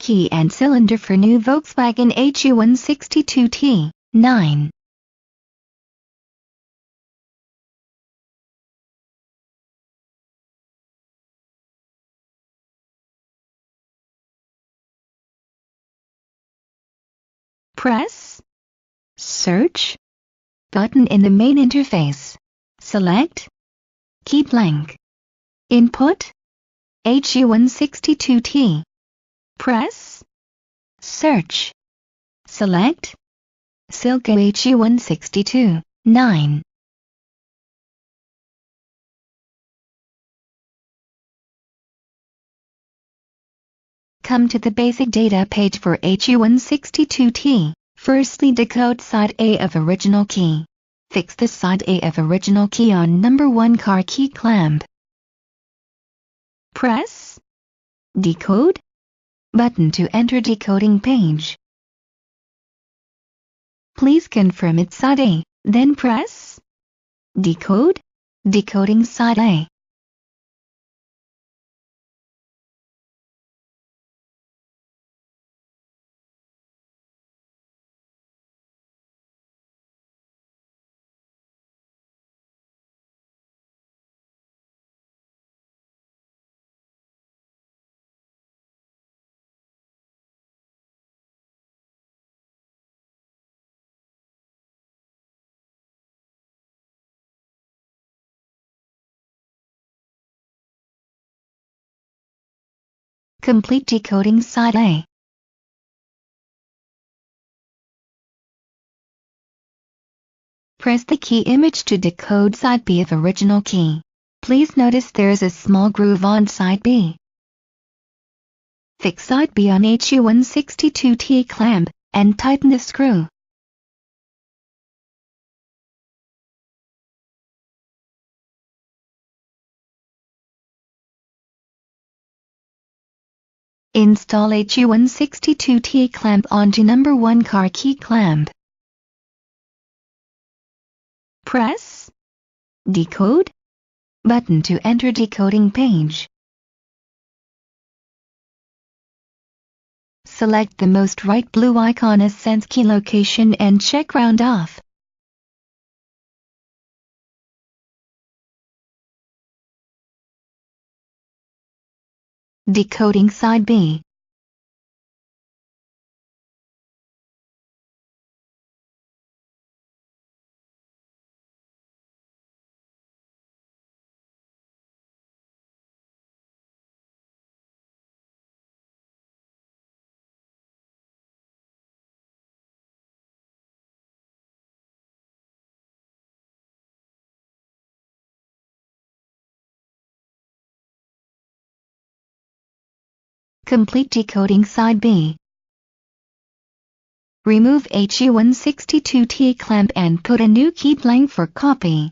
key and cylinder for new Volkswagen HU162T. 9. Press Search button in the main interface. Select Key blank. Input HU162T. Press Search. Select Silco HU162. 9. Come to the basic data page for HU162T. Firstly, decode side A of original key. Fix the side A of original key on number 1 car key clamp. Press Decode button to enter decoding page. Please confirm it's side A, then press Decode, decoding side A. Complete decoding side A. Press the key image to decode side B of original key. Please notice there is a small groove on side B. Fix side B on HU162T clamp, and tighten the screw. Install HU162T clamp onto number 1 car key clamp. Press Decode button to enter decoding page. Select the most right blue icon as sense key location and check round off. Decoding side B. Complete decoding side B. Remove HU162T clamp and put a new key blank for copy.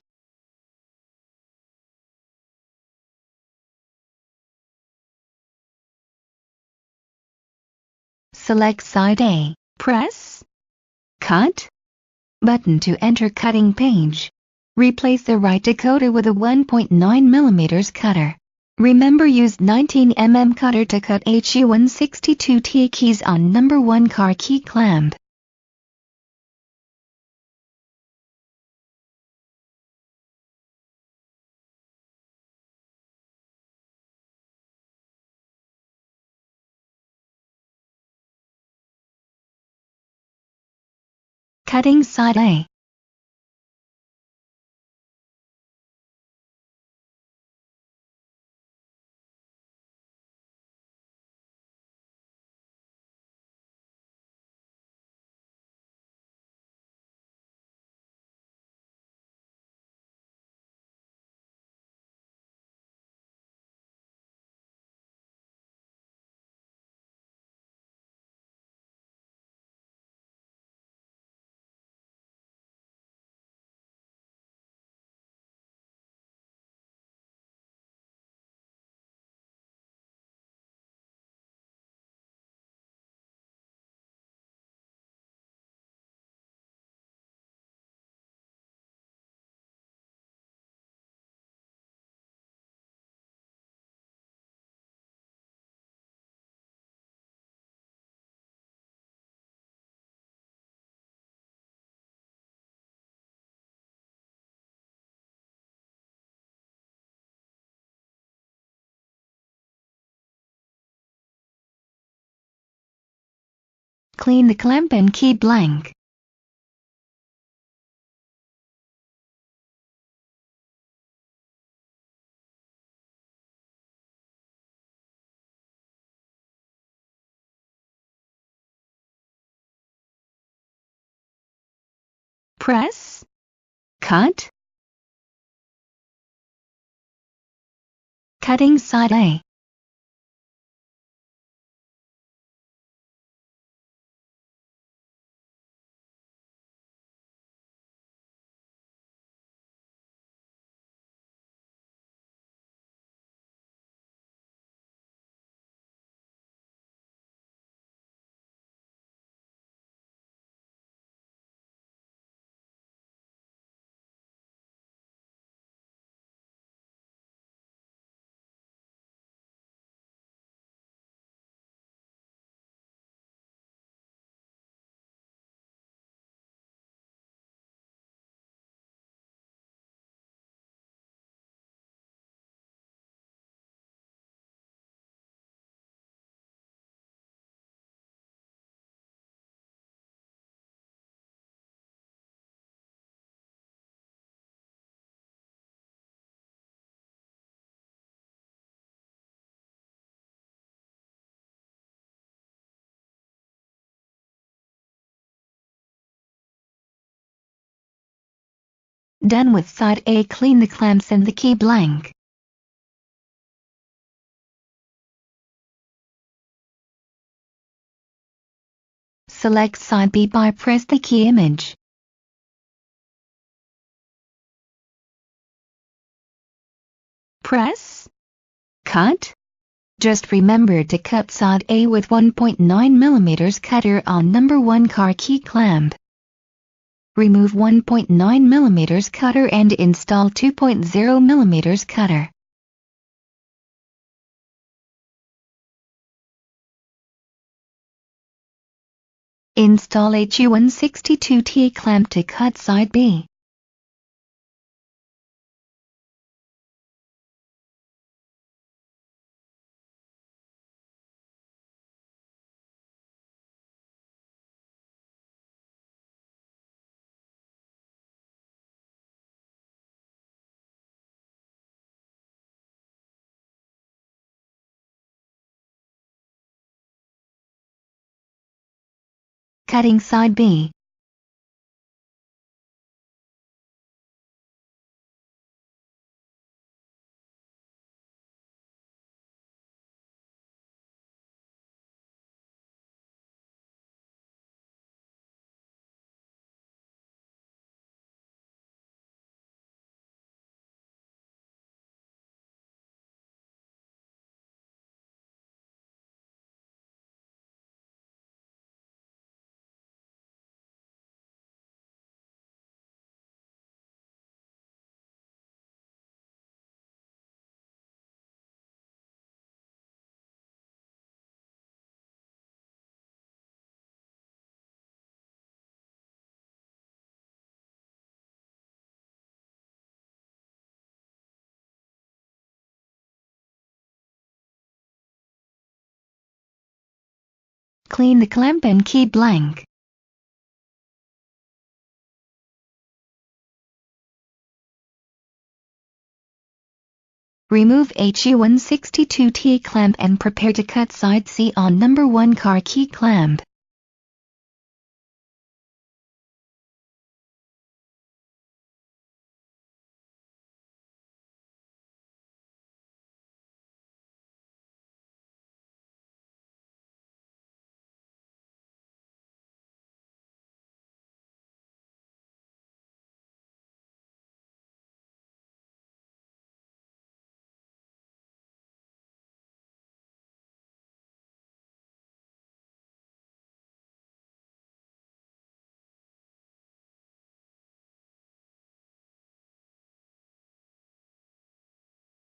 Select side A. Press Cut button to enter cutting page. Replace the right decoder with a 1.9 mm cutter. Remember, use 19 mm cutter to cut HU162T keys on number 1 car key clamp. Cutting side A. Clean the clamp and key blank. Press, cut. Cutting side A. Done with side A. Clean the clamps and the key blank. Select side B by press the key image. Press, cut. Just remember to cut side A with 1.9 mm cutter on number 1 car key clamp. Remove 1.9 mm cutter and install 2.0 mm cutter. Install HU162T clamp to cut side B. Cutting side B. Clean the clamp and key blank. Remove HU162T clamp and prepare to cut side C on number 1 car key clamp.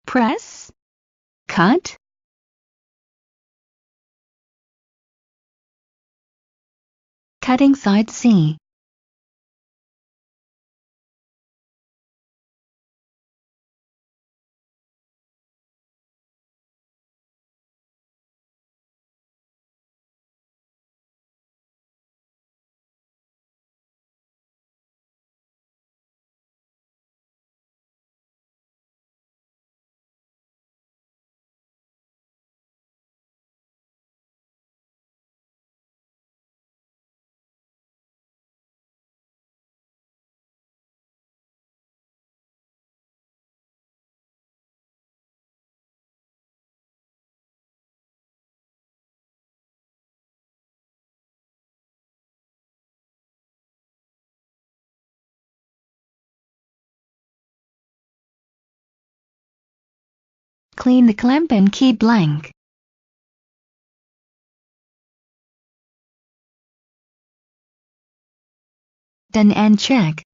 Press, cut. Cutting side C. Clean the clamp and key blank. Done and check.